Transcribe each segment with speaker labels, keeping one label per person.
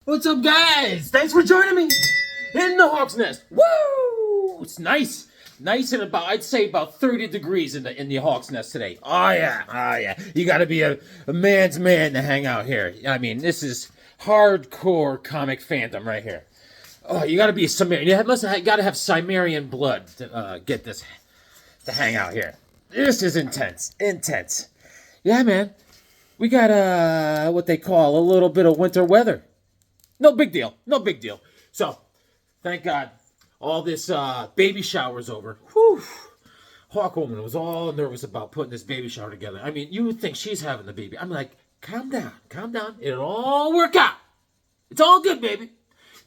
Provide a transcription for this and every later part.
Speaker 1: What's up, guys? Thanks for joining me in the Hawk's Nest. Woo! It's nice and about, I'd say about 30 degrees in the Hawk's Nest today. Oh yeah. You got to be a man's man to hang out here. I mean, this is hardcore comic fandom right here. Oh, you got to be a Cimmerian. You got to have Cimmerian blood to get this to hang out here. This is intense. Yeah, man. We got what they call a little bit of winter weather. No big deal. So, thank God, all this baby shower's over. Whew. Hawkwoman was all nervous about putting this baby shower together. I mean, you would think she's having the baby. I'm like, calm down. It'll all work out. It's all good, baby.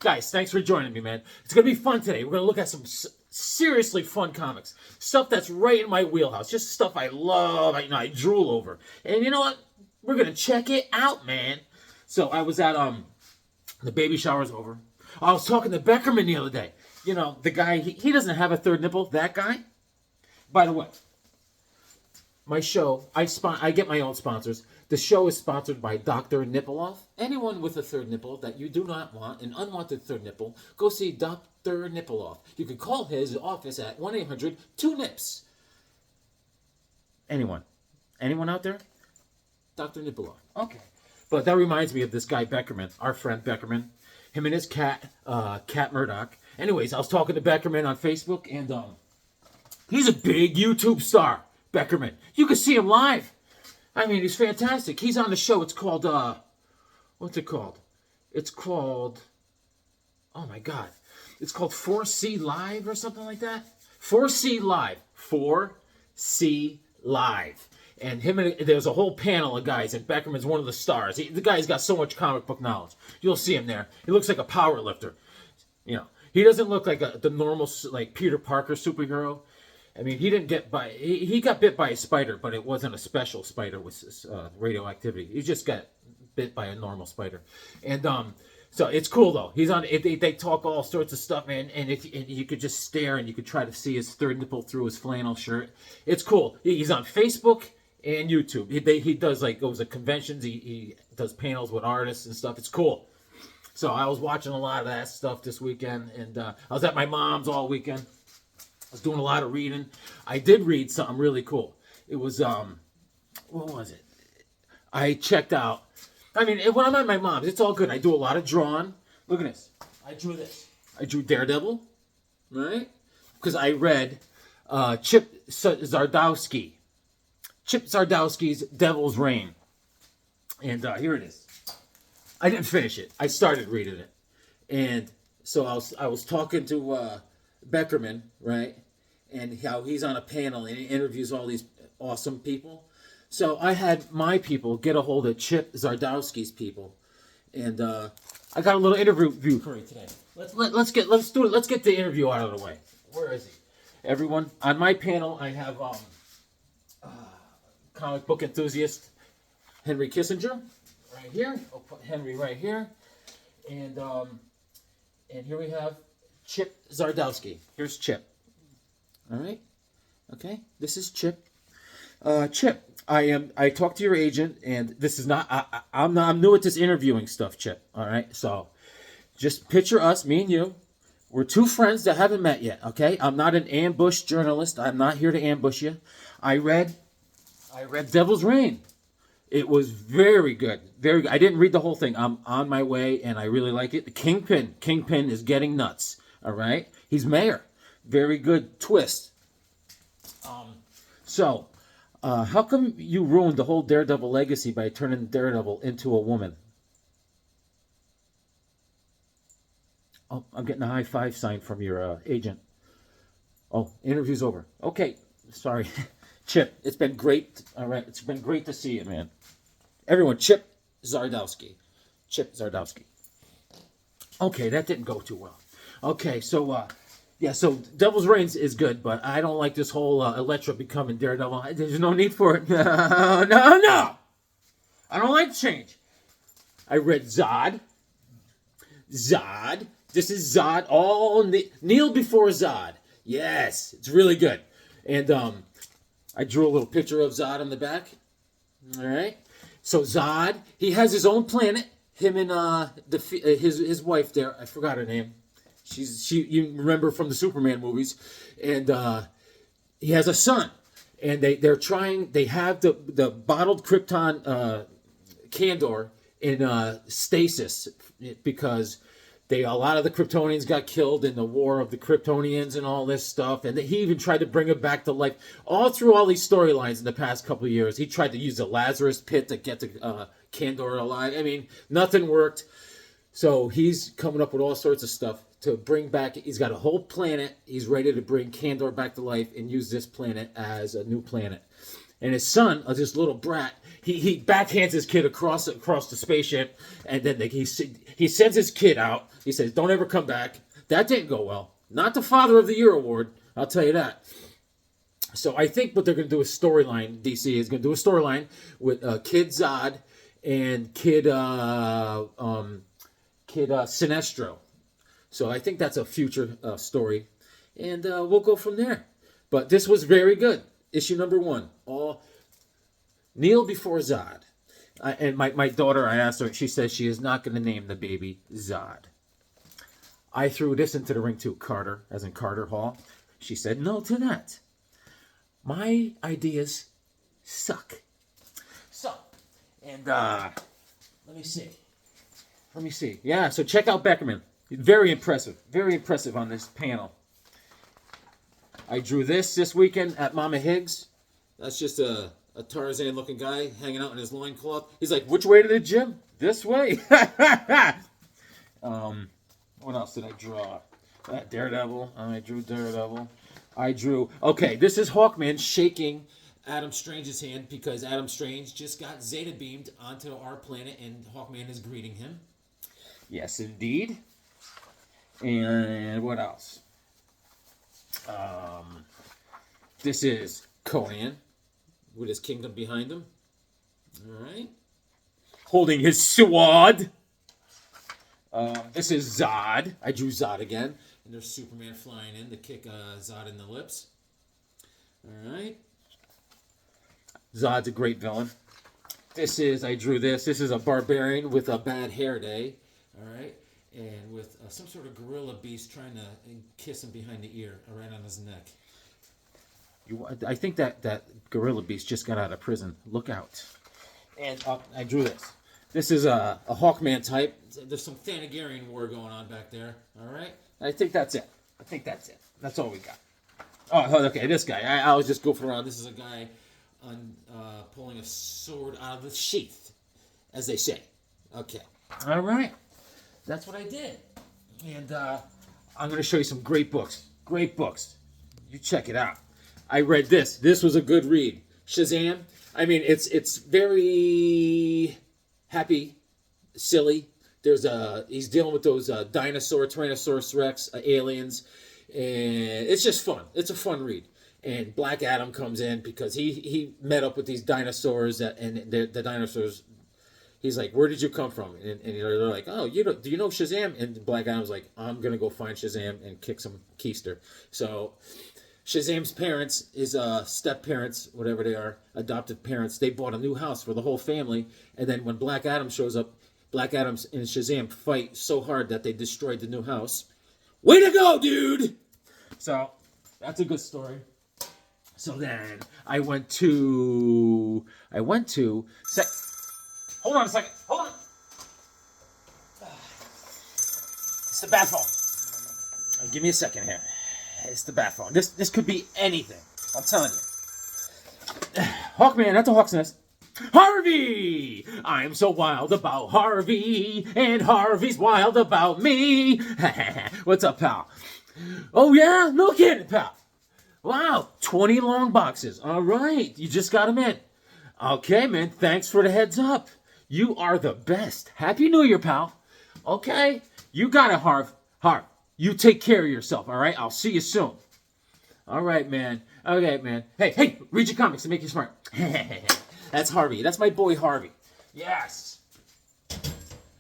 Speaker 1: Guys, thanks for joining me, man. It's going to be fun today. We're going to look at some seriously fun comics. Stuff that's right in my wheelhouse. Just stuff I love, I drool over. And you know what? We're going to check it out, man. So, I was at, the baby shower's over. I was talking to Beckerman the other day. You know, the guy, he doesn't have a third nipple. That guy. By the way, my show, I get my own sponsors. The show is sponsored by Dr. Nippleoff. Anyone with a third nipple that you do not want, an unwanted third nipple, go see Dr. Nippleoff. You can call his office at 1-800-2-NIPS. Anyone out there? Dr. Nippleoff. Okay. But that reminds me of this guy, Beckerman, our friend Beckerman. Him and his cat, Cat Murdoch. Anyways, I was talking to Beckerman on Facebook, and he's a big YouTube star, Beckerman. You can see him live. I mean, he's fantastic. He's on the show. It's called, what's it called? It's called, oh my God. It's called 4C Live or something like that. 4C Live. 4C Live. And there's a whole panel of guys, and Beckerman's one of the stars. The guy's got so much comic book knowledge. You'll see him there. He looks like a power lifter. You know, he doesn't look like the normal, like, Peter Parker superhero. I mean, he didn't get by. He got bit by a spider, but it wasn't a special spider with radioactivity. He just got bit by a normal spider. And so it's cool though. He's on. They talk all sorts of stuff, man. And you could just stare, and you could try to see his third nipple through his flannel shirt. It's cool. He's on Facebook and YouTube. He does, like, goes to conventions. He does panels with artists and stuff. It's cool. So I was watching a lot of that stuff this weekend, and I was at my mom's all weekend. I was doing a lot of reading. I did read something really cool. It was what was it? I checked out. I mean, when I'm at my mom's, it's all good. I do a lot of drawing. Look at this. I drew this. I drew Daredevil, right? Because I read Chip Zdarsky's Devil's Reign. And here it is. I didn't finish it. I started reading it. And so I was talking to Beckerman, right? And how he's on a panel and he interviews all these awesome people. So I had my people get a hold of Chip Zdarsky's people. And I got a little interview for you today. Let's get the interview out of the way. Where is he? Everyone, on my panel I have comic book enthusiast Henry Kissinger right here. I'll put Henry right here, and here we have Chip Zdarsky. Here's Chip. All right, okay. This is Chip. Chip, I talked to your agent, and this is not. I'm new at this interviewing stuff, Chip. All right, so just picture us, me and you. We're two friends that haven't met yet. Okay, I'm not an ambush journalist. I'm not here to ambush you. I read Devil's Reign. It was very good. Very good. I didn't read the whole thing. I'm on my way, and I really like it. The Kingpin is getting nuts. All right? He's mayor. Very good twist. So, how come you ruined the whole Daredevil legacy by turning Daredevil into a woman? Oh, I'm getting a high five sign from your agent. Oh, interview's over. Okay, sorry. Chip, it's been great. All right, it's been great to see you, man. Everyone, Chip Zdarsky. Chip Zdarsky. Okay, that didn't go too well. Okay, so, so Devil's Reign is good, but I don't like this whole Elektra becoming Daredevil. There's no need for it. No. I don't like change. I read Zod. This is Zod. All kneel before Zod. Yes, it's really good. And I drew a little picture of Zod on the back. All right. So Zod, he has his own planet. him and his wife there, I forgot her name. She you remember from the Superman movies, and he has a son, and they have the bottled Krypton Kandor in stasis because a lot of the Kryptonians got killed in the War of the Kryptonians and all this stuff, and he even tried to bring it back to life. All through all these storylines in the past couple of years, he tried to use the Lazarus Pit to get the Kandor alive. I mean, nothing worked. So he's coming up with all sorts of stuff to bring back. He's got a whole planet. He's ready to bring Kandor back to life and use this planet as a new planet. And his son, this little brat, he backhands his kid across the spaceship, and then he sends his kid out. He says, "Don't ever come back." That didn't go well. Not the Father of the Year award, I'll tell you that. So I think what they're going to do is storyline. DC is going to do a storyline with Kid Zod and Kid Sinestro. So I think that's a future story, and we'll go from there. But this was very good. Issue number 1. Kneel before Zod. And my daughter, I asked her, she says she is not going to name the baby Zod. I threw this into the ring too, Carter, as in Carter Hall. She said no to that. My ideas suck. So, and let me see. Yeah, so check out Beckerman. Very impressive on this panel. I drew this weekend at Mama Higgs. That's just a Tarzan-looking guy hanging out in his loincloth. He's like, "Which way to the gym?" "This way." What else did I draw? Daredevil. I drew Daredevil. Okay, this is Hawkman shaking Adam Strange's hand because Adam Strange just got Zeta beamed onto our planet and Hawkman is greeting him. Yes, indeed. And what else? This is Conan with his kingdom behind him. All right. Holding his sword. This is Zod. I drew Zod again. And there's Superman flying in to kick Zod in the lips. All right. Zod's a great villain. I drew this. This is a barbarian with a bad hair day. All right. And with some sort of gorilla beast trying to kiss him behind the ear, right on his neck. I think that gorilla beast just got out of prison. Look out. And I drew this. This is a Hawkman type. There's some Thanagarian war going on back there. All right. I think that's it. That's all we got. Oh, okay. This guy. I was just goofing around. This is a guy pulling a sword out of the sheath, as they say. Okay. All right. That's what I did. And I'm going to show you some great books. You check it out. I read this. This was a good read. Shazam. I mean, it's very happy, silly. He's dealing with those Tyrannosaurus Rex, aliens, and it's just fun. It's a fun read. And Black Adam comes in because he met up with these dinosaurs, and the dinosaurs. He's like, "Where did you come from?" And they're like, "Oh, do you know Shazam?" And Black Adam's like, "I'm gonna go find Shazam and kick some keister." So Shazam's parents, his step parents, whatever they are, adopted parents, they bought a new house for the whole family. And then when Black Adam shows up, Black Adam and Shazam fight so hard that they destroyed the new house. Way to go, dude! So that's a good story. So then I went to. Hold on a second. Hold on. It's the bat phone. Give me a second here. It's the bat phone. This could be anything. I'm telling you. Hawkman, that's a hawk's nest. Harvey! I'm so wild about Harvey, and Harvey's wild about me. What's up, pal? Oh, yeah? No kidding, pal. Wow, 20 long boxes. All right, you just got them in. Okay, man, thanks for the heads up. You are the best. Happy New Year, pal. Okay, you got it, Harv. You take care of yourself, all right? I'll see you soon. All right, man. Okay, man. Hey, read your comics to make you smart. That's Harvey. That's my boy, Harvey. Yes.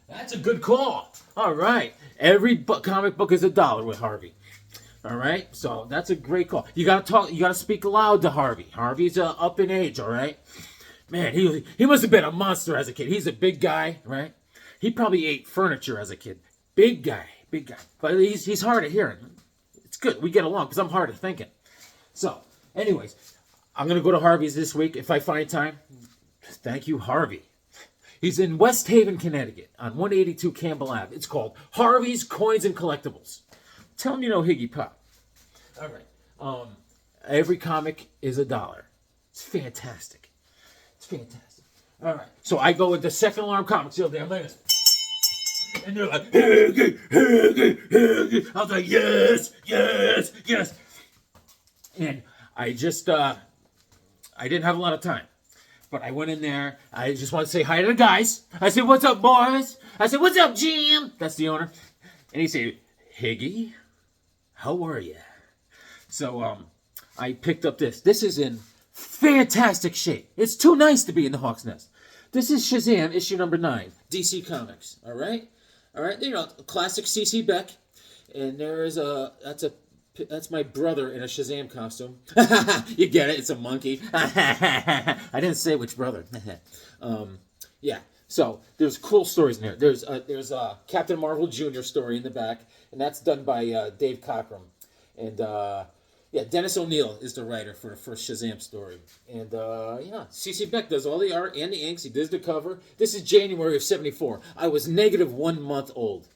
Speaker 1: That's a good call. All right. Every comic book is $1 with Harvey. All right? So that's a great call. You got to talk. You got to speak loud to Harvey. Harvey's up in age, all right? Man, he must have been a monster as a kid. He's a big guy, right? He probably ate furniture as a kid. Big guy. But he's hard of hearing. It's good. We get along because I'm hard of thinking. So, anyways, I'm going to go to Harvey's this week if I find time. Thank you, Harvey. He's in West Haven, Connecticut on 182 Campbell Ave. It's called Harvey's Coins and Collectibles. Tell him you know Higgy Pop. All right. Every comic is $1. It's fantastic. All right. So I go with the Second Alarm Comics the other day. I'm like, and they're like, Higgy, Higgy, Higgy. I was like, yes. And I just, I didn't have a lot of time. But I went in there. I just want to say hi to the guys. I said, what's up, boys? I said, what's up, Jim? That's the owner. And he said, Higgy, how are you? So I picked up this. This is in fantastic shape. It's too nice to be in the Hawk's Nest. This is Shazam, issue number 9, DC Comics. All right? You know, classic CC Beck. And that's my brother in a Shazam costume. You get it? It's a monkey. I didn't say which brother. Yeah. So there's cool stories in there. There's a Captain Marvel Jr. story in the back, and that's done by Dave Cockrum. And Dennis O'Neil is the writer for the first Shazam story. And CC Beck does all the art and the inks. He does the cover. This is January of '74. I was negative 1 month old.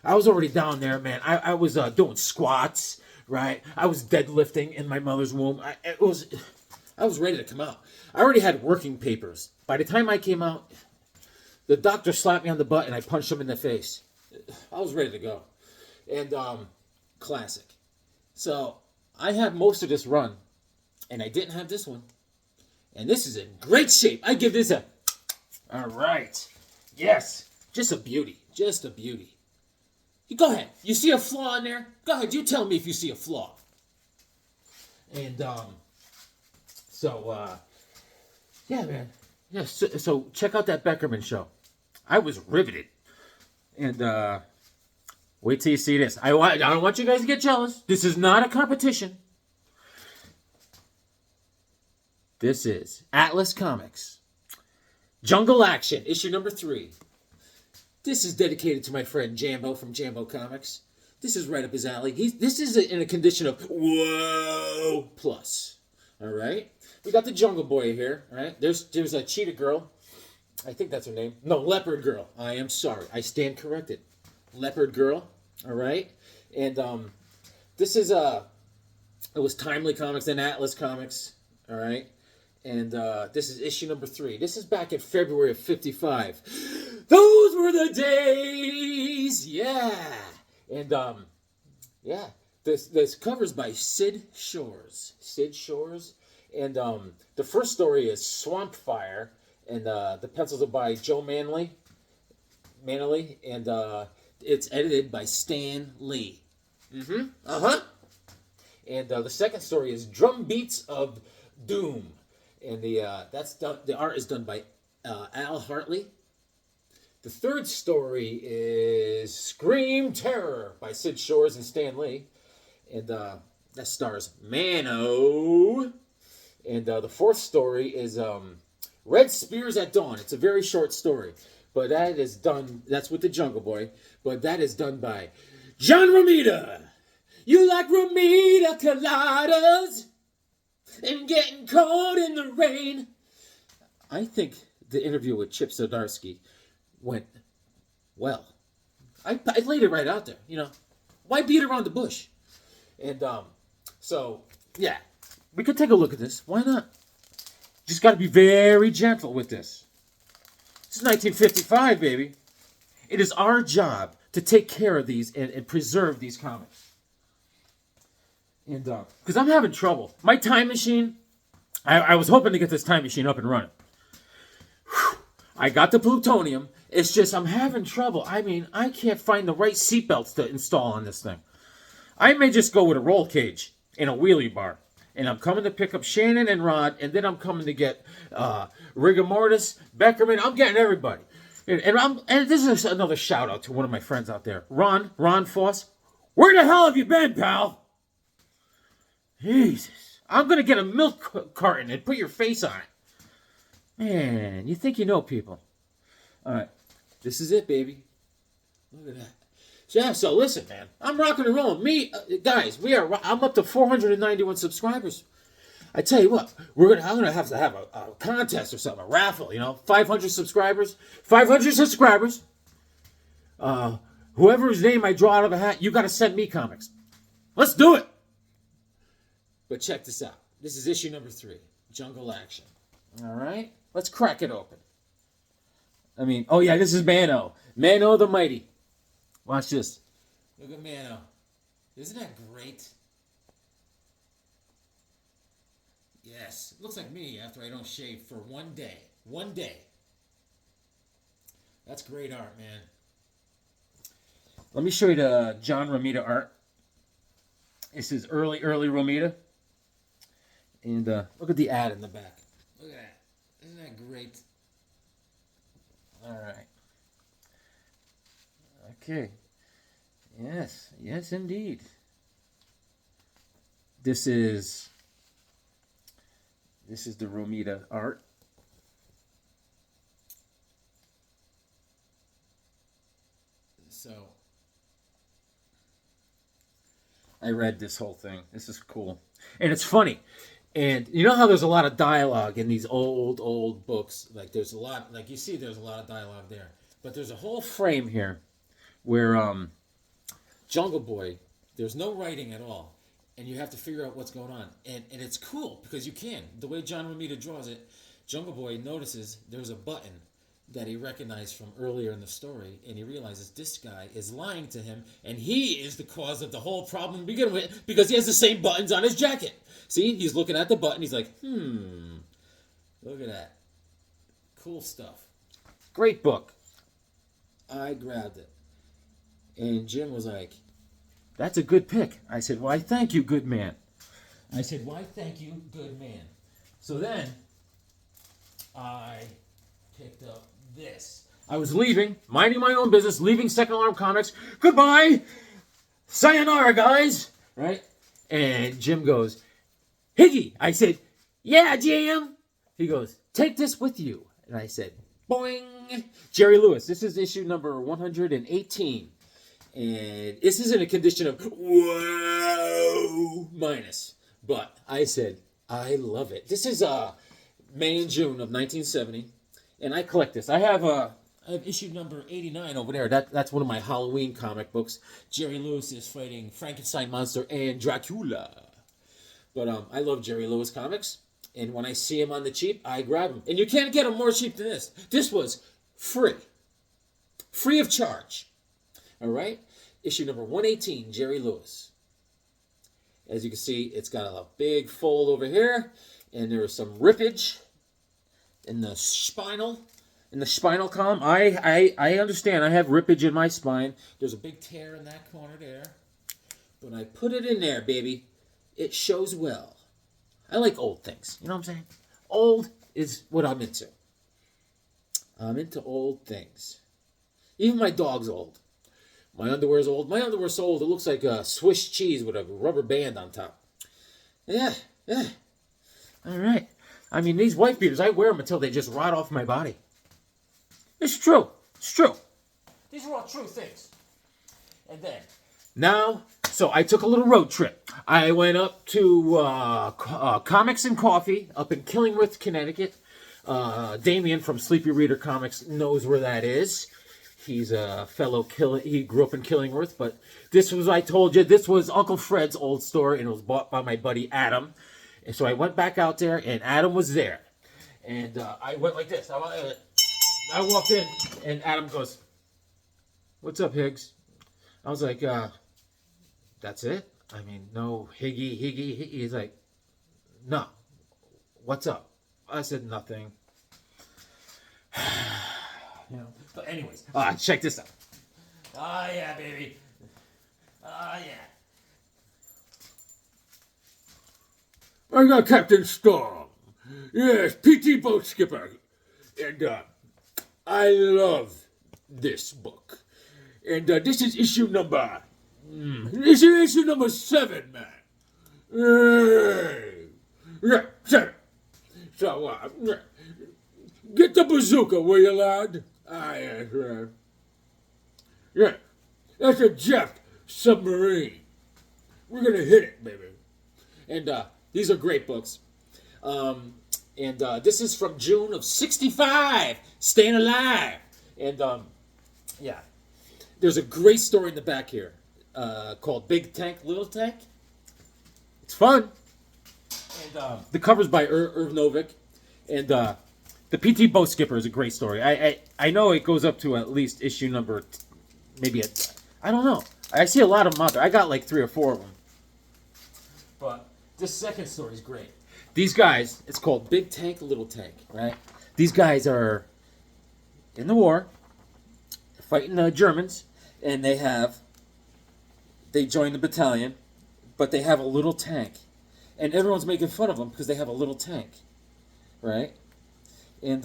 Speaker 1: I was already down there, man. I was doing squats, right? I was deadlifting in my mother's womb. I was ready to come out. I already had working papers. By the time I came out, the doctor slapped me on the butt and I punched him in the face. I was ready to go. And classic. So I had most of this run, and I didn't have this one. And this is in great shape. I give this a... All right. Yes. Just a beauty. You go ahead. You see a flaw in there? Go ahead. You tell me if you see a flaw. And, yeah, man. Yeah, so check out that Beckerman show. I was riveted. And, wait till you see this. I don't want you guys to get jealous. This is not a competition. This is Atlas Comics. Jungle Action, issue number 3. This is dedicated to my friend Jambo from Jambo Comics. This is right up his alley. This is in a condition of whoa plus. All right? We got the Jungle Boy here, all right? There's a Cheetah Girl. I think that's her name. No, Leopard Girl. I am sorry. I stand corrected. Leopard Girl, all right? And this is it was Timely Comics and Atlas Comics, all right? And this is issue number 3. This is back in February of '55. Those were the days, yeah. And this cover's by Sid Shores. And the first story is Swamp Fire, and the pencils are by Joe Manley, and it's edited by Stan Lee. And the second story is Drum Beats of Doom, and the art is done by Al Hartley. The third story is Scream Terror by Sid Shores and Stan Lee, and that stars Mano. And the fourth story is Red Spears at Dawn. It's a very short story, but that's with the Jungle Boy, but that is done by John Romita. You like Romita coladas and getting caught in the rain. I think the interview with Chip Zdarsky went well. I laid it right out there, you know. Why beat around the bush? And so yeah, we could take a look at this. Why not? Just got to be very gentle with this. This is 1955, baby. It is our job to take care of these and preserve these comics. And because I'm having trouble. My time machine, I was hoping to get this time machine up and running. Whew. I got the plutonium. It's just I'm having trouble. I mean, I can't find the right seatbelts to install on this thing. I may just go with a roll cage and a wheelie bar. And I'm coming to pick up Shannon and Rod, and then I'm coming to get Rigor Mortis, Beckerman. I'm getting everybody. And this is another shout out to one of my friends out there, Ron Foss. Where the hell have you been, pal? Jesus. I'm going to get a milk carton and put your face on it. Man, you think you know people. All right. This is it, baby. Look at that. Yeah, so listen, man. I'm rocking and rolling. Me, guys, I'm up to 491 subscribers. I tell you what, I'm gonna have to have a contest or something, a raffle, 500 subscribers. 500 subscribers. Whoever's name I draw out of a hat, you gotta send me comics. Let's do it! But check this out. This is issue number 3, Jungle Action. Alright? Let's crack it open. Oh yeah, this is Mano. Mano the Mighty. Watch this. Look at Mano. Isn't that great? Yes. It looks like me after I don't shave for one day. One day. That's great art, man. Let me show you the John Romita art. This is early Romita. And look at the ad in the back. Look at that. Isn't that great? All right. Okay. Yes. Yes, indeed. This is the Romita art. So I read this whole thing. This is cool. And it's funny. And you know how there's a lot of dialogue in these old books? Like there's a lot, like you see there's a lot of dialogue there. But there's a whole frame here where Jungle Boy, there's no writing at all. And you have to figure out what's going on. And it's cool because you can. The way John Romita draws it, Jungle Boy notices there's a button that he recognized from earlier in the story, and he realizes this guy is lying to him, and he is the cause of the whole problem to begin with because he has the same buttons on his jacket. See, he's looking at the button. He's like, look at that. Cool stuff. Great book. I grabbed it. And Jim was like, that's a good pick. I said, why, thank you, good man. I said, why, thank you, good man. So then I picked up this. I was leaving, minding my own business, leaving Second Alarm Comics. Goodbye. Sayonara, guys. Right? And Jim goes, Higgy. I said, yeah, Jim. He goes, take this with you. And I said, boing. Jerry Lewis. This is issue number 118. And this is in a condition of whoa minus. But I said, I love it. This is May and June of 1970. And I collect this. I have issue number 89 over there. That's one of my Halloween comic books. Jerry Lewis is fighting Frankenstein monster and Dracula. But I love Jerry Lewis comics. And when I see him on the cheap, I grab him. And you can't get him more cheap than this. This was free. Free of charge. All right? Issue number 118, Jerry Lewis. As you can see, it's got a big fold over here. And there is some rippage in the spinal column. I understand. I have rippage in my spine. There's a big tear in that corner there. But I put it in there, baby. It shows well. I like old things. You know what I'm saying? Old is what I'm into. I'm into old things. Even my dog's old. My underwear's old. My underwear's so old it looks like a Swiss cheese with a rubber band on top. Yeah. All right. I mean, these wife beaters, I wear them until they just rot off my body. It's true. It's true. These are all true things. And then, now, so I took a little road trip. I went up to Comics and Coffee up in Killingworth, Connecticut. Damien from Sleepy Reader Comics knows where that is. He's a fellow he grew up in Killingworth, but this was, I told you, this was Uncle Fred's old store, and it was bought by my buddy Adam. And so I went back out there, and Adam was there. And I went like this. I walked in, and Adam goes, "What's up, Higgs?" I was like, "That's it? I mean, no Higgy. He's like, "No. What's up?" I said, "Nothing." But anyways, check this out. Yeah, baby. Yeah. I got Captain Storm. Yes, PT Boat Skipper. And I love this book. And this is issue number... This is issue number 7, man. Yeah, 7. So, get the bazooka, will you, lad? Ah, yeah, sure. Yeah, that's a jet submarine. We're gonna hit it, baby. And these are great books. And this is from June of '65. Staying alive. And yeah, there's a great story in the back here called Big Tank, Little Tank. It's fun. And the cover's by Irv Novick. And the PT Boat Skipper is a great story. I know it goes up to at least issue number, I don't know. I see a lot of them out there. I got like 3 or 4 of them. But this second story is great. These guys, it's called Big Tank, Little Tank, right? These guys are in the war, fighting the Germans, and they join the battalion, but they have a little tank. And everyone's making fun of them because they have a little tank, right? And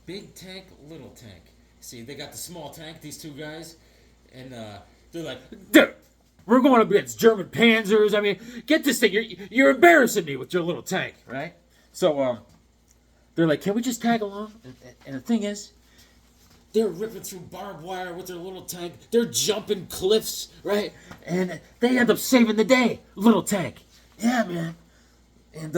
Speaker 1: Big Tank, Little Tank. See, they got the small tank, these two guys, and they're like, dude, we're going up against German panzers. I mean, get this thing. You're embarrassing me with your little tank, right? So they're like, can we just tag along? And the thing is, they're ripping through barbed wire with their little tank. They're jumping cliffs, right? And they end up saving the day. Little tank. Yeah, man. And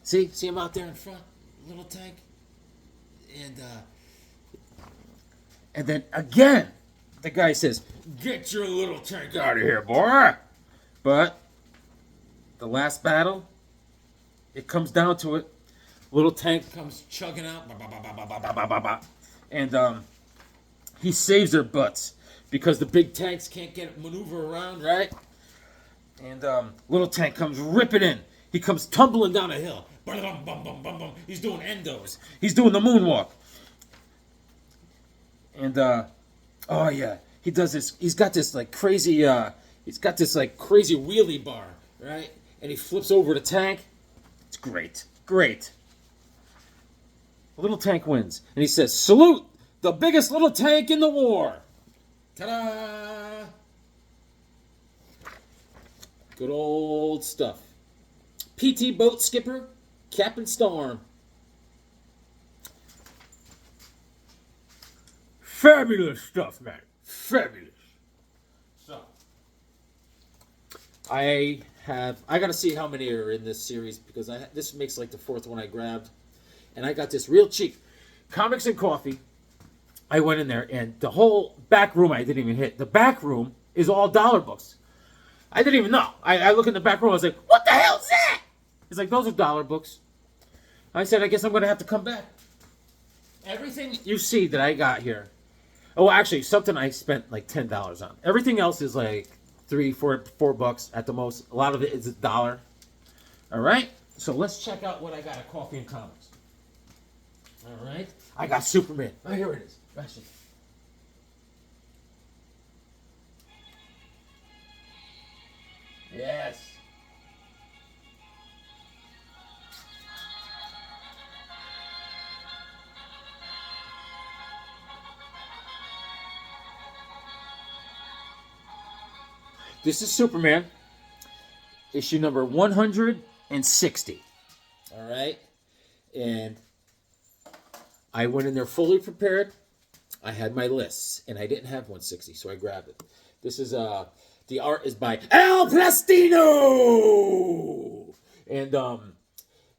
Speaker 1: see him out there in front, little tank. And then again, the guy says, get your little tank out of here, boy. But the last battle, it comes down to it. Little tank comes chugging out. And he saves their butts because the big tanks can't maneuver around, right? And little tank comes ripping in. He comes tumbling down a hill. He's doing endos. He's doing the moonwalk. And oh yeah, he does this. He's got this like crazy. He's got this like crazy wheelie bar, right? And he flips over the tank. It's great, great. Little tank wins, and he says, "Salute the biggest little tank in the war." Ta-da! Good old stuff. PT Boat Skipper, Captain Storm. Fabulous stuff, man. Fabulous. So, I gotta see how many are in this series because this makes like the 4th one I grabbed, and I got this real cheap. Comics and Coffee. I went in there, and the whole back room I didn't even hit. The back room is all dollar books. I didn't even know. I look in the back room. I was like, "What the hell's that?" He's like, "Those are dollar books." I said, "I guess I'm gonna have to come back." Everything you see that I got here. Oh, actually, something I spent like $10 on. Everything else is like $4 at the most. A lot of it is $1. All right. So let's check out what I got at Coffee and Comics. All right. I got Superman. Oh, here it is. Actually. Yes. This is Superman, issue number 160. All right? And I went in there fully prepared. I had my lists, and I didn't have 160, so I grabbed it. This is, the art is by Al Plastino! And,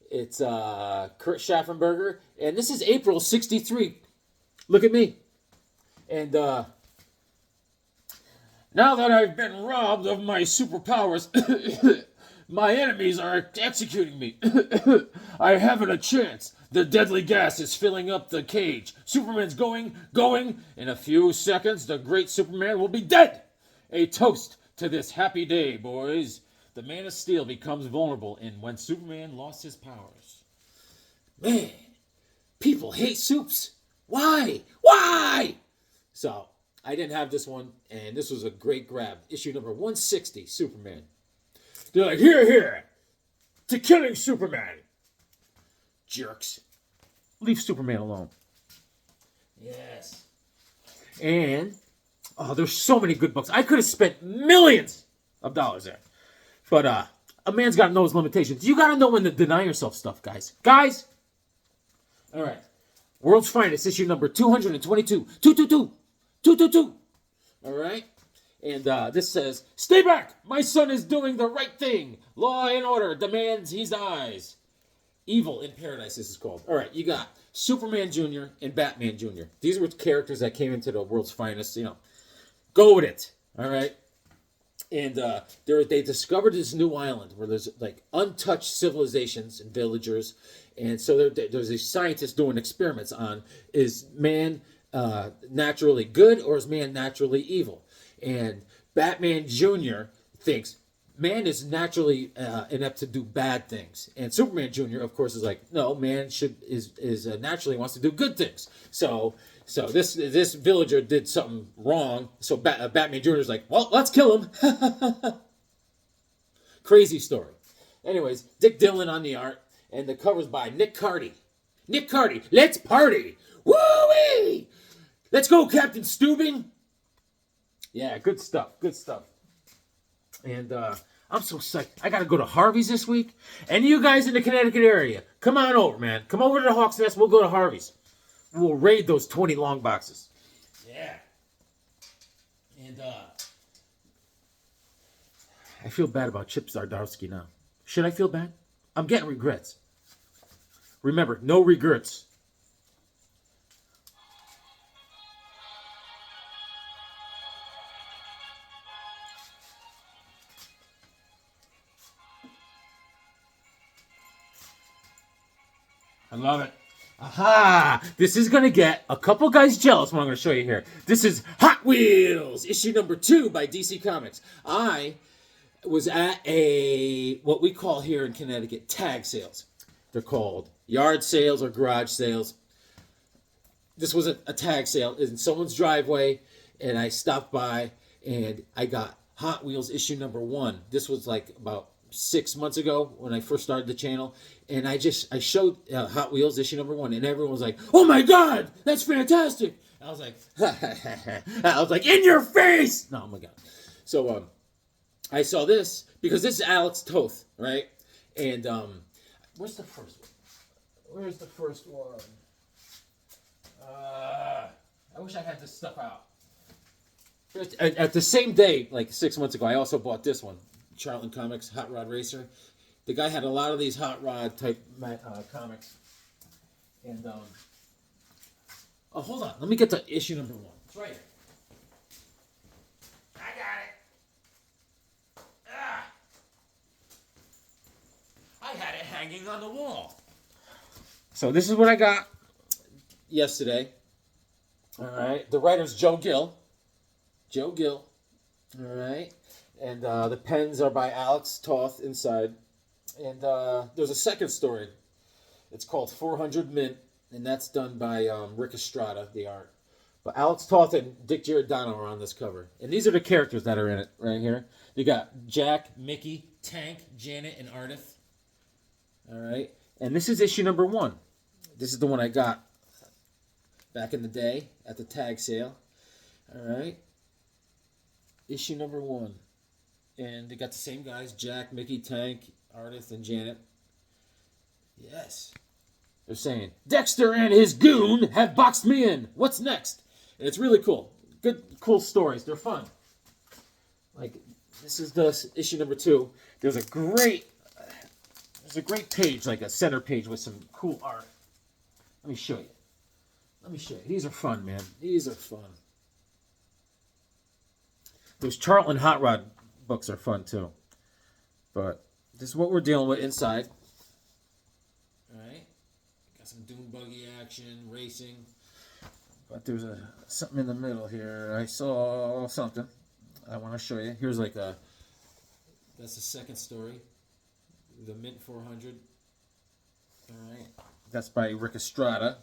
Speaker 1: it's, Kurt Schaffenberger. And this is April 63. Look at me. And, now that I've been robbed of my superpowers, my enemies are executing me. I haven't a chance. The deadly gas is filling up the cage. Superman's going. In a few seconds, the great Superman will be dead. A toast to this happy day, boys. The Man of Steel becomes vulnerable in When Superman Lost His Powers. Man, people hate soups. Why? So, I didn't have this one, and this was a great grab. Issue number 160, Superman. They're like, here, to killing Superman. Jerks. Leave Superman alone. Yes. And, there's so many good books. I could have spent millions of dollars there. But, a man's got to know his limitations. You got to know when to deny yourself stuff, guys. Guys! All right. World's Finest, issue number 222. 222. 222. All right. And this says, "Stay back! My son is doing the right thing. Law and order demands he dies. Evil in Paradise," this is called. All right, you got Superman Jr. and Batman Jr. These were characters that came into the World's Finest. You know, go with it. All right. And they discovered this new island where there's like untouched civilizations and villagers. And so there's these scientists doing experiments on, is man naturally good or is man naturally evil? And Batman Jr. thinks man is naturally inept to do bad things, and Superman Jr. of course is like, no, man is naturally wants to do good things. So this villager did something wrong. So Batman Jr. is like, well, let's kill him. Crazy story. Anyways, Dick Dillon on the art, and the cover's by Nick Cardy. Nick Cardy, let's party! Woo-wee! Let's go, Captain Steubing! Yeah, good stuff. Good stuff. And I'm so psyched. I got to go to Harvey's this week. And you guys in the Connecticut area, come on over, man. Come over to the Hawk's Nest. We'll go to Harvey's. We'll raid those 20 long boxes. Yeah. And I feel bad about Chip Zdarsky now. Should I feel bad? I'm getting regrets. Remember, no regrets. I love it. Aha! This is going to get a couple guys jealous what I'm going to show you here. This is Hot Wheels, issue number 2 by DC Comics. I was at what we call here in Connecticut tag sales. They're called yard sales or garage sales. This was a tag sale in someone's driveway, and I stopped by, and I got Hot Wheels issue number 1. This was like about 6 months ago when I first started the channel, and I showed Hot Wheels issue number 1, and everyone was like, "Oh my God, that's fantastic!" I was like, "In your face!" No, oh my God. So I saw this because this is Alex Toth, right? And where's the first one? Where's the first one? I wish I had this stuff out. At the same day, like 6 months ago, I also bought this one. Charlton Comics, Hot Rod Racer. The guy had a lot of these hot rod type comics. And, oh, hold on. Let me get to issue number 1. It's right here. I got it. I had it hanging on the wall. So this is what I got yesterday. All right. The writer's Joe Gill. Joe Gill. All right. And the pens are by Alex Toth inside. And there's a second story. It's called 400 Mint, and that's done by Rick Estrada, the art. But Alex Toth and Dick Giordano are on this cover. And these are the characters that are in it right here. You got Jack, Mickey, Tank, Janet, and Ardith. All right. And this is issue number 1. This is the one I got back in the day at the tag sale. All right. Issue number 1. And they got the same guys, Jack, Mickey, Tank, Ardith, and Janet. Yes. They're saying, "Dexter and his goon have boxed me in. What's next?" And it's really cool. Good, cool stories. They're fun. Like, this is the issue number 2. There's a great page, like a center page with some cool art. Let me show you. These are fun, man. These are fun. Those Charlton Hot Rod books are fun too. But this is what we're dealing with inside. Alright. Got some dune buggy action, racing. But there's something in the middle here. I saw something I want to show you. Here's like that's the second story. The Mint 400. Alright. That's by Rick Estrada.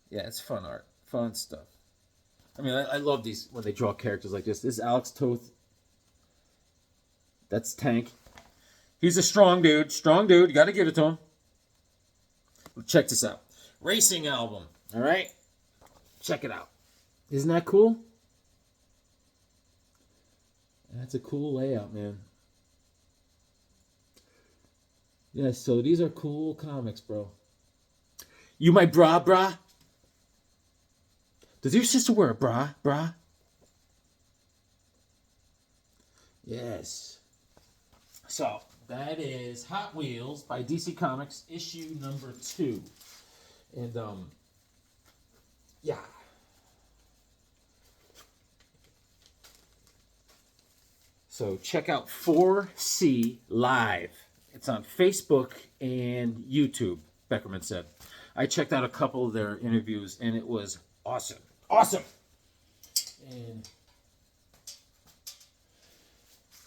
Speaker 1: Yeah, it's fun art. Fun stuff. I mean, I love these when they draw characters like this. This is Alex Toth. That's Tank. He's a strong dude. Strong dude. You got to give it to him. Well, check this out. Racing album. All right? Check it out. Isn't that cool? That's a cool layout, man. Yeah, so these are cool comics, bro. You my bra? Does your sister wear a bra? Yes. So, that is Hot Wheels by DC Comics, issue number 2. And, yeah. So, check out 4C Live. It's on Facebook and YouTube, Beckerman said. I checked out a couple of their interviews, and it was awesome. Awesome! And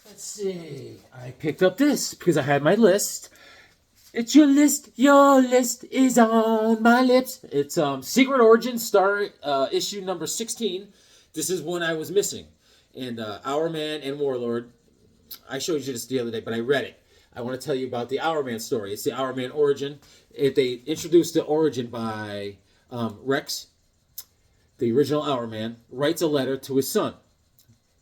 Speaker 1: let's see. I picked up this because I had my list. It's your list. Your list is on my lips. It's Secret Origins Star issue number 16. This is one I was missing. And Our Man and Warlord. I showed you this the other day, but I read it. I want to tell you about the Our Man story. It's the Our Man origin. They introduced the origin by Rex, the original Our Man, writes a letter to his son.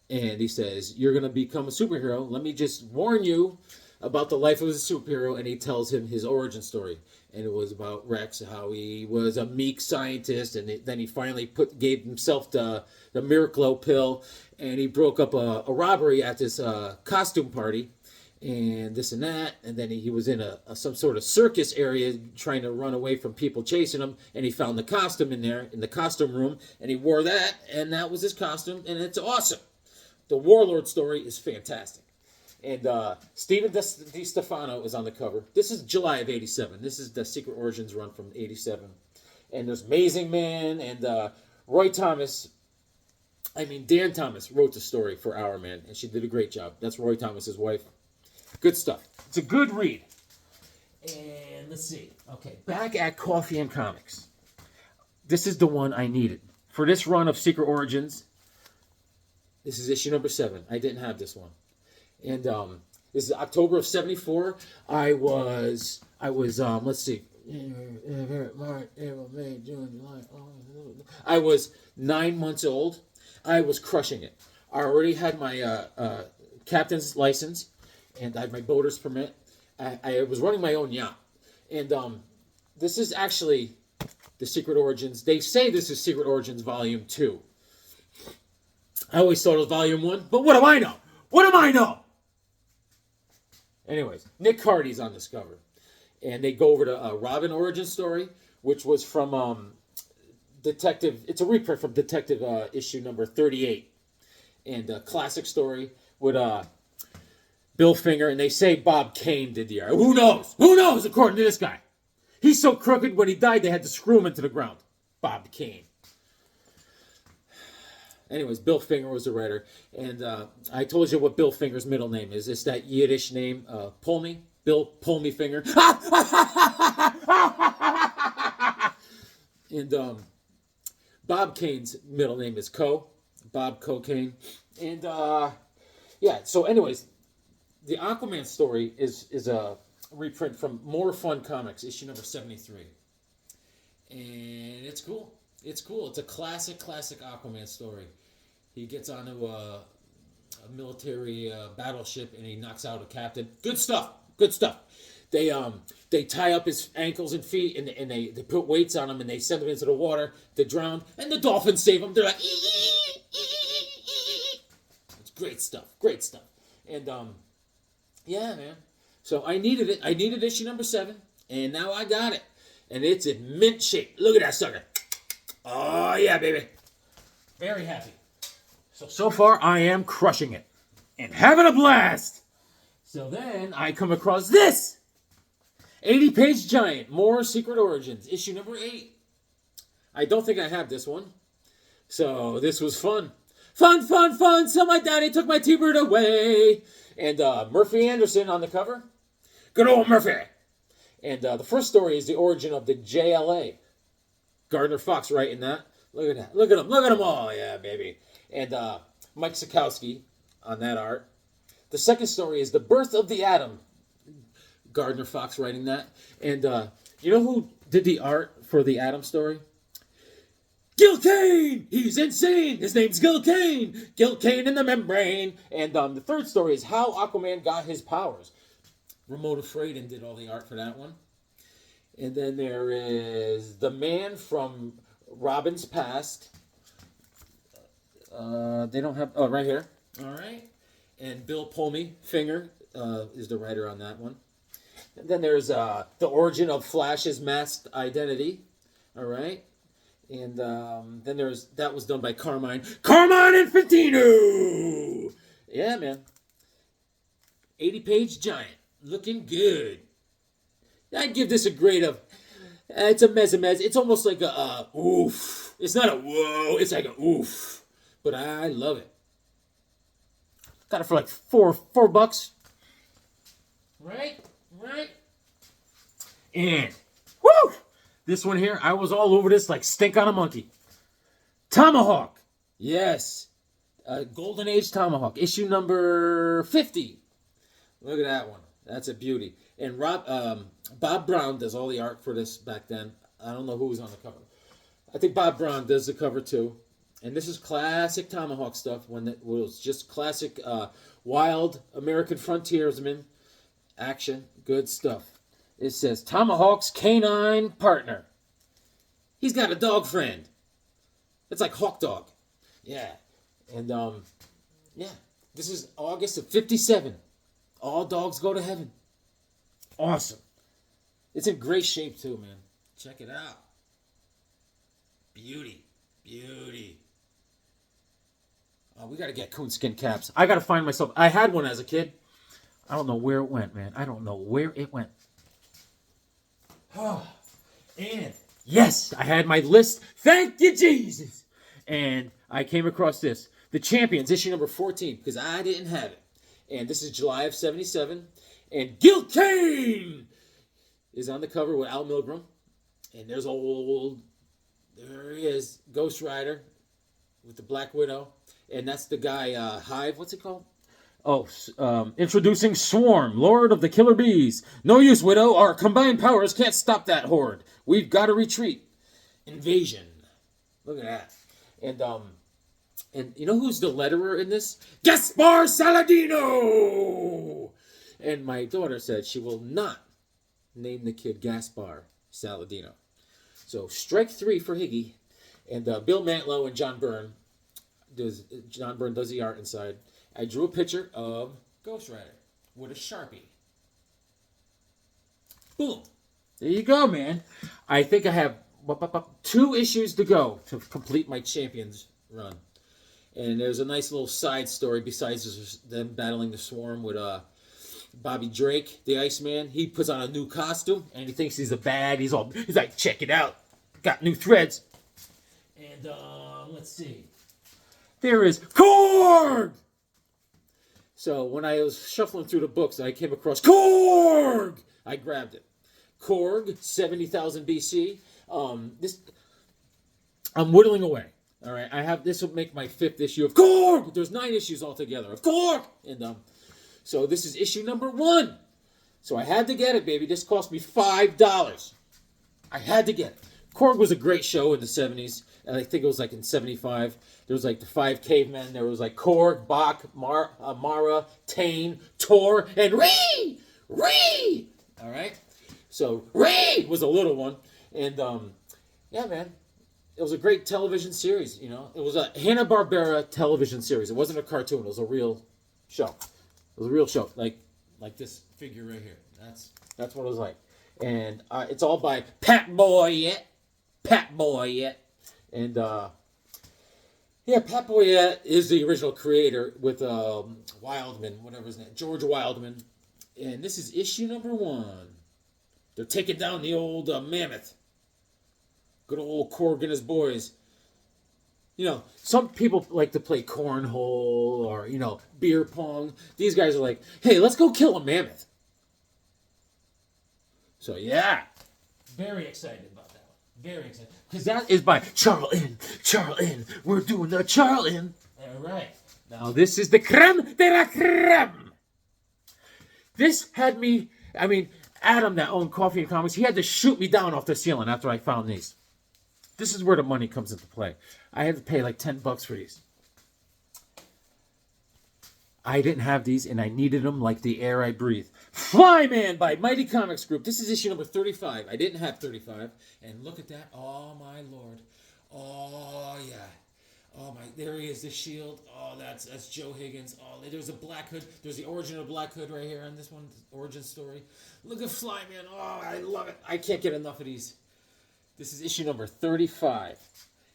Speaker 1: And he says, you're going to become a superhero. Let me just warn you about the life of a superhero. And he tells him his origin story. And it was about Rex, how he was a meek scientist. And then he finally gave himself the Miracle pill. And he broke up a robbery at this costume party. And this and that, and then he was in some sort of circus area trying to run away from people chasing him, and he found the costume in there, in the costume room, and he wore that, and that was his costume, and it's awesome. The Warlord story is fantastic. And Steven DiStefano is on the cover. This is July of 87. This is the Secret Origins run from 87. And there's Amazing Man, and Dan Thomas wrote the story for Our Man, and she did a great job. That's Roy Thomas's wife. Good stuff. It's a good read. And let's see. Okay, back at Coffee and Comics. This is the one I needed. For this run of Secret Origins, this is issue number 7. I didn't have this one. And this is October of 74. I was let's see. I was 9 months old. I was crushing it. I already had my captain's license. And I had my boater's permit. I was running my own yacht. And this is actually the Secret Origins. They say this is Secret Origins Volume 2. I always thought it was Volume 1. But what do I know? What do I know? Anyways, Nick Hardy's on this cover. And they go over to Robin origin story, which was from Detective. It's a reprint from Detective issue number 38. And a classic story with... Bill Finger, and they say Bob Kane did the art. Who knows? Who knows, according to this guy? He's so crooked, when he died, they had to screw him into the ground. Bob Kane. Anyways, Bill Finger was the writer. And I told you what Bill Finger's middle name is. It's that Yiddish name, Pulmy. Bill Pulmy Finger. And Bob Kane's middle name is Bob Cocaine. And, yeah, so anyways... The Aquaman story is a reprint from More Fun Comics, issue number 73. And it's cool. It's cool. It's a classic Aquaman story. He gets onto a military battleship and he knocks out a captain. Good stuff. Good stuff. They tie up his ankles and feet and they put weights on him and they send him into the water to drown. And the dolphins save him. They're like, it's great stuff. Great stuff. And, yeah, man. So I needed it. I needed issue number 7, and now I got it. And it's in mint shape. Look at that sucker. Oh, yeah, baby. Very happy. So far, I am crushing it. And having a blast. So then, I come across this. 80-page giant. More Secret Origins. Issue number 8. I don't think I have this one. So, this was fun. Fun. So my daddy took my T-Bird away. And Murphy Anderson on the cover. Good old Murphy. And the first story is the origin of the JLA. Gardner Fox writing that. Look at that. Look at them all. Yeah, baby. And Mike Sikowski on that art. The second story is the birth of the atom. Gardner Fox writing that. And you know who did the art for the Atom story? Gil Kane! He's insane! His name's Gil Kane! Gil Kane in the membrane! And the third story is how Aquaman got his powers. Ramona Fradon did all the art for that one. And then there is The Man from Robin's Past. They don't have... Oh, right here. All right. And Bill Finger is the writer on that one. And then there's The Origin of Flash's Masked Identity. All right. And then there's... That was done by Carmine Infantino! Yeah, man. 80-page giant. Looking good. I'd give this a grade of... it's a mez. It's almost like a oof. It's not a whoa. It's like a oof. But I love it. Got it for like $4. Right? And, woo! This one here, I was all over this like stink on a monkey. Tomahawk. Yes. Golden Age Tomahawk. Issue number 50. Look at that one. That's a beauty. And Bob Brown does all the art for this back then. I don't know who was on the cover. I think Bob Brown does the cover too. And this is classic Tomahawk stuff when it was just classic wild American frontiersman action. Good stuff. It says Tomahawk's canine partner. He's got a dog friend. It's like Hawk Dog. Yeah. And yeah. This is August of 57. All dogs go to heaven. Awesome. It's in great shape too, man. Check it out. Beauty. Oh, we got to get coonskin caps. I got to find myself. I had one as a kid. I don't know where it went, man. I don't know where it went. Oh, and yes, I had my list. Thank you, Jesus. And I came across this. The Champions, issue number 14, because I didn't have it. And this is July of 77. And Gil Kane is on the cover with Al Milgrom. And there's there he is, Ghost Rider with the Black Widow. And that's the guy, Hive, what's it called? Oh, introducing Swarm, Lord of the Killer Bees. No use, Widow. Our combined powers can't stop that horde. We've got to retreat. Invasion. Look at that. And you know who's the letterer in this? Gaspar Saladino! And my daughter said she will not name the kid Gaspar Saladino. So strike 3 for Higgy. And Bill Mantlo and John Byrne does the art inside. I drew a picture of Ghost Rider with a Sharpie. Boom. There you go, man. I think I have 2 issues to go to complete my Champions run. And there's a nice little side story besides them battling the Swarm with Bobby Drake, the Iceman. He puts on a new costume and he thinks he's a bad. He's like, check it out. Got new threads. And let's see. There is Corg! So when I was shuffling through the books, I came across Corg! I grabbed it. Corg, 70,000 BC. I'm whittling away. All right, this will make my 5th issue of Corg. There's 9 issues altogether of Corg, and so this is issue number 1. So I had to get it, baby. This cost me $5. I had to get it. Corg was a great show in the 70s, and I think it was like in 75. There was like the 5 cavemen. There was like Korg, Bach, Mara, Tane, Tor, and Ree! All right? So Ree was a little one. And, yeah, man. It was a great television series, you know. It was a Hanna-Barbera television series. It wasn't a cartoon. It was a real show. It was a real show. Like this figure right here. That's what it was like. And it's all by Pat Boyette. And, yeah, Pat Boyette is the original creator with Wildman, whatever his name, George Wildman. And this is issue number 1. They're taking down the old mammoth. Good old Corg and his boys. You know, some people like to play cornhole or, you know, beer pong. These guys are like, hey, let's go kill a mammoth. So, yeah. Very excited about that one. Very excited. Because that is by Charlton. We're doing the Charlton. All right. Now, this is the creme de la creme. This had me, I mean, Adam that owned Coffee and Comics, he had to shoot me down off the ceiling after I found these. this is where the money comes into play. I had to pay like $10 for these. I didn't have these, and I needed them like the air I breathe. Fly Man by Mighty Comics Group. This is issue number 35. I didn't have 35. And look at that. Oh, my Lord. Oh, yeah. Oh, my. There he is, the shield. Oh, that's Joe Higgins. Oh, there's a Black Hood. There's the origin of Black Hood right here on this one. Origin story. Look at Fly Man. Oh, I love it. I can't get enough of these. This is issue number 35.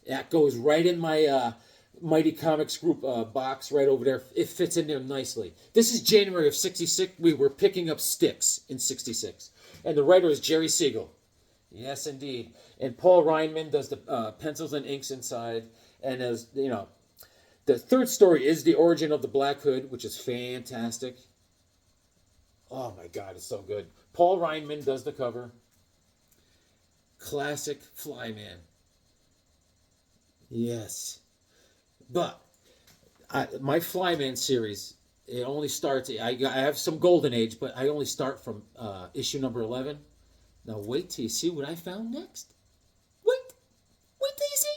Speaker 1: That goes right in my Mighty Comics Group box right over there. It fits in there nicely. This is January of 66. We were picking up sticks in 66. And the writer is Jerry Siegel. Yes, indeed. And Paul Reinman does the pencils and inks inside. And as you know, the third story is the origin of the Black Hood, which is fantastic. Oh my God, it's so good. Paul Reinman does the cover. Classic Flyman. Yes. But my Flyman series, it only starts, I have some Golden Age, but I only start from issue number 11. Now wait till you see what I found next. Wait till you see.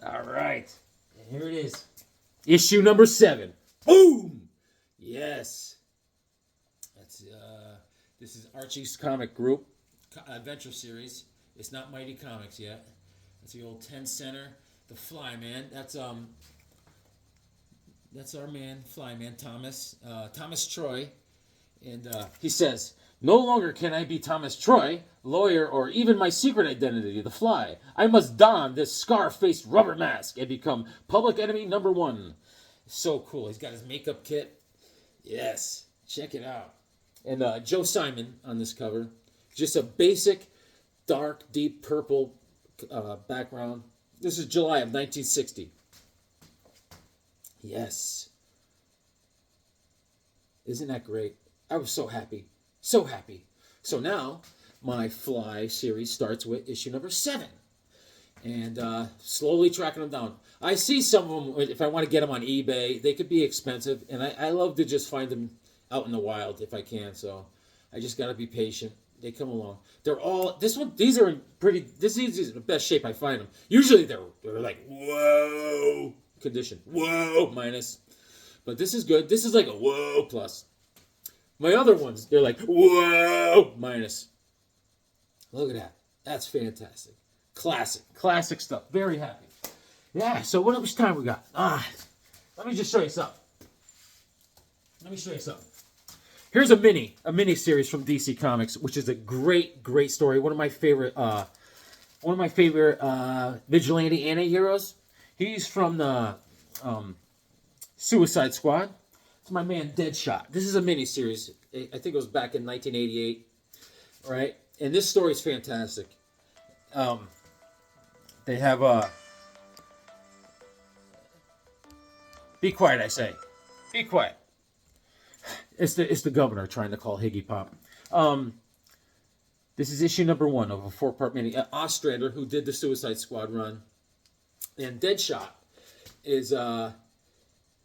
Speaker 1: All right. And here it is. Issue number 7. Boom! Yes. That's this is Archie's Comic Group Adventure Series. It's not Mighty Comics yet. That's the old 10 center. The Flyman. That's our man, Flyman, Thomas Troy. And he says, "No longer can I be Thomas Troy, lawyer, or even my secret identity, the Fly. I must don this scar-faced rubber mask and become public enemy number 1. So cool. He's got his makeup kit. Yes. Check it out. And Joe Simon on this cover. Just a basic, dark, deep purple background. This is July of 1960. Yes. Isn't that great? I was so happy. So happy. So now, my Fly series starts with issue number 7. And slowly tracking them down. I see some of them, if I want to get them on eBay, they could be expensive. And I love to just find them out in the wild if I can. So I just got to be patient. They come along. They're all, these are in pretty, this is the best shape I find them. Usually they're like, whoa condition. Whoa minus. But this is good. This is like a whoa plus. My other ones, they're like, whoa minus. Look at that. That's fantastic. Classic stuff. Very happy. Yeah, so what much time we got? Let me just show you something. Here's a mini series from DC Comics, which is a great story. One of my favorite vigilante anti-heroes. He's from the Suicide Squad. It's my man Deadshot. This is a mini series. I think it was back in 1988, right? And this story is fantastic. They have be quiet, I say. Be quiet. It's the governor trying to call Higgy Pop. This is issue number 1 of a 4-part mini. Ostrander, who did the Suicide Squad run, and Deadshot is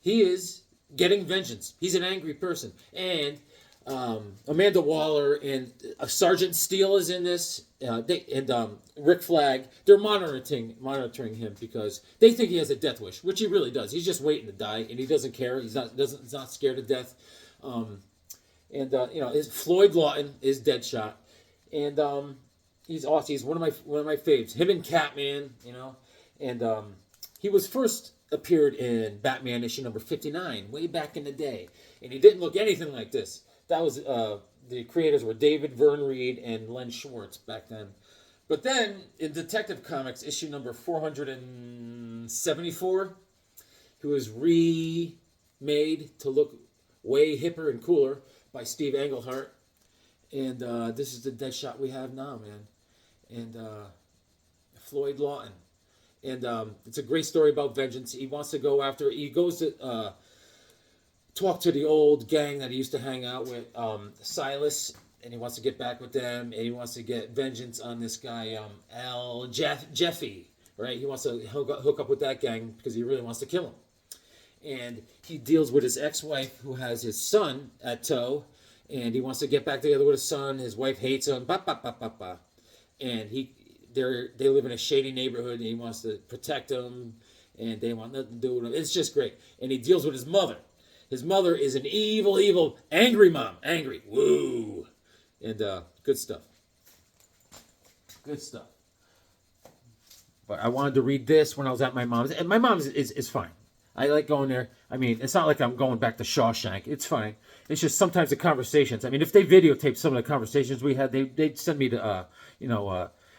Speaker 1: he is getting vengeance. He's an angry person, and Amanda Waller and Sergeant Steele is in this. Rick Flag, they're monitoring him because they think he has a death wish, which he really does. He's just waiting to die, and he doesn't care. He's not scared of death. Floyd Lawton is Deadshot, and he's awesome. He's one of my faves. Him and Catman, and he was first appeared in Batman issue number 59 way back in the day, and he didn't look anything like this. That was the creators were David Vern Reed and Len Schwartz back then. But then in Detective Comics issue number 474, he was remade to look way hipper and cooler by Steve Englehart. And this is the Deadshot we have now, man. And Floyd Lawton. And it's a great story about vengeance. He wants to go after, he goes to talk to the old gang that he used to hang out with, Silas, and he wants to get back with them, and he wants to get vengeance on this guy, Jeffy, right? He wants to hook up with that gang because he really wants to kill him. And he deals with his ex-wife who has his son at tow, and he wants to get back together with his son. His wife hates him, and they live in a shady neighborhood, and he wants to protect them, and they want nothing to do with him. It's just great. And he deals with his mother. His mother is an evil, evil, angry mom. Angry. Woo. And good stuff. Good stuff. But I wanted to read this when I was at my mom's. And my mom's is fine. I like going there. I mean, it's not like I'm going back to Shawshank. It's fine. It's just sometimes the conversations. I mean, if they videotape some of the conversations we had, they'd send me to,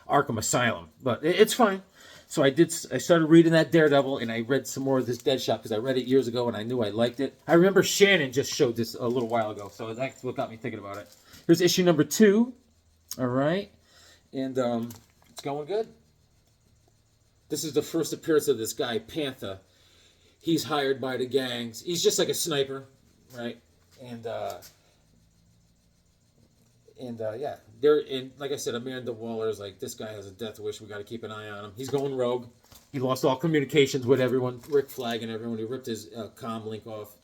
Speaker 1: Arkham Asylum. But it's fine. So I started reading that Daredevil, and I read some more of this Deadshot because I read it years ago, and I knew I liked it. I remember Shannon just showed this a little while ago, so that's what got me thinking about it. Here's issue number 2. All right. And it's going good. This is the first appearance of this guy, Panther. He's hired by the gangs. He's just like a sniper, right? And yeah, they're in. Like I said, Amanda Waller's like, this guy has a death wish. We got to keep an eye on him. He's going rogue. He lost all communications with everyone, Rick Flag and everyone. He ripped his comm link off.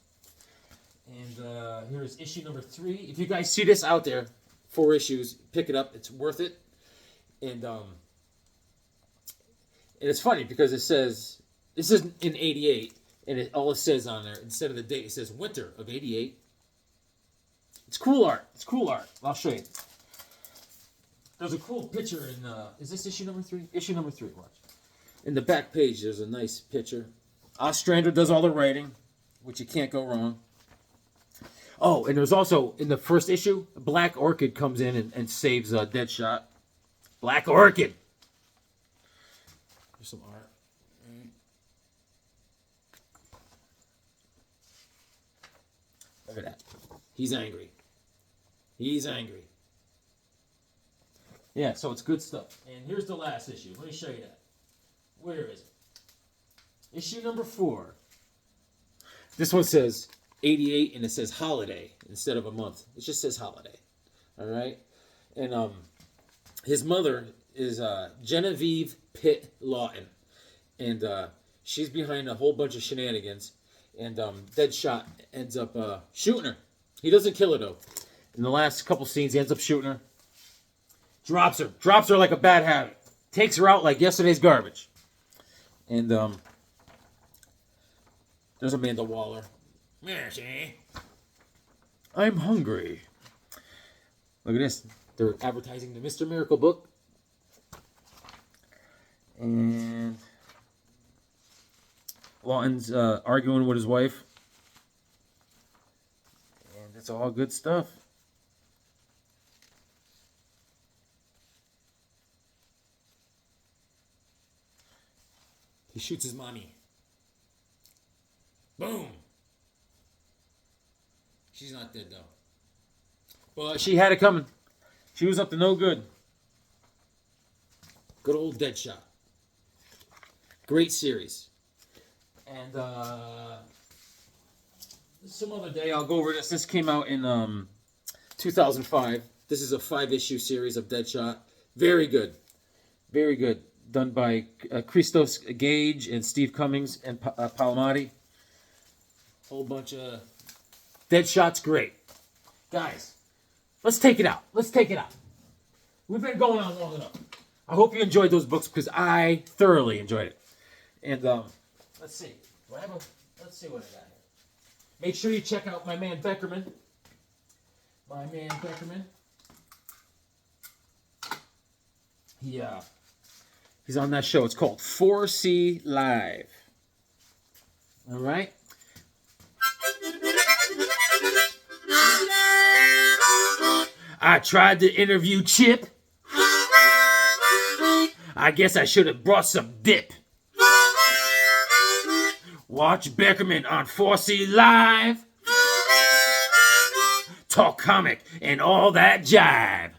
Speaker 1: And here's issue number 3. If you guys see this out there, 4 issues, pick it up. It's worth it. And it's funny because it says this is in '88. And all it says on there, instead of the date, it says winter of '88. It's cool art. It's cool art. I'll show you. There's a cool picture in... is this issue number 3? Issue number 3, watch. In the back page, there's a nice picture. Ostrander does all the writing, which you can't go wrong. Oh, and there's also, in the first issue, Black Orchid comes in and saves Deadshot. Black Orchid! There's some art. Look at that. He's angry. He's angry. Yeah, so it's good stuff. And here's the last issue. Let me show you that. Where is it? Issue number 4. This one says 88, and it says holiday instead of a month. It just says holiday. All right? And his mother is Genevieve Pitt Lawton. And she's behind a whole bunch of shenanigans. And Deadshot ends up shooting her. He doesn't kill her, though. In the last couple scenes, he ends up shooting her. Drops her. Drops her like a bad habit. Takes her out like yesterday's garbage. And there's Amanda Waller. Mercy. I'm hungry. Look at this. They're advertising the Mr. Miracle book. And Lawton's arguing with his wife. And it's all good stuff. He shoots his mommy. Boom. She's not dead, though. But she had it coming. She was up to no good. Good old Deadshot. Great series. And some other day I'll go over this. This came out in 2005. This is a 5-issue series of Deadshot. Very good. Very good. Done by Christos Gage and Steve Cummings and Palomati. Whole bunch of... Deadshot's great. Guys, let's take it out. Let's take it out. We've been going on long enough. I hope you enjoyed those books because I thoroughly enjoyed it. And let's see. Do I have a... Let's see what I got here. Make sure you check out my man Beckerman. My man Beckerman. He's on that show. It's called 4C Live. All right. I tried to interview Chip. I guess I should have brought some dip. Watch Beckerman on 4C Live. Talk comic and all that jive.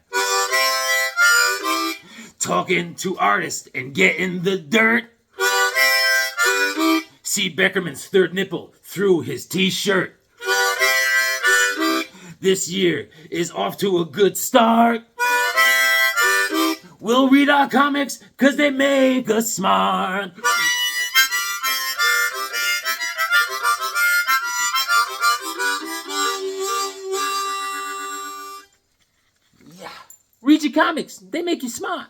Speaker 1: Talking to artists and getting the dirt. See Beckerman's third nipple through his t-shirt. This year is off to a good start. We'll read our comics because they make us smart. Yeah. Read your comics. They make you smart.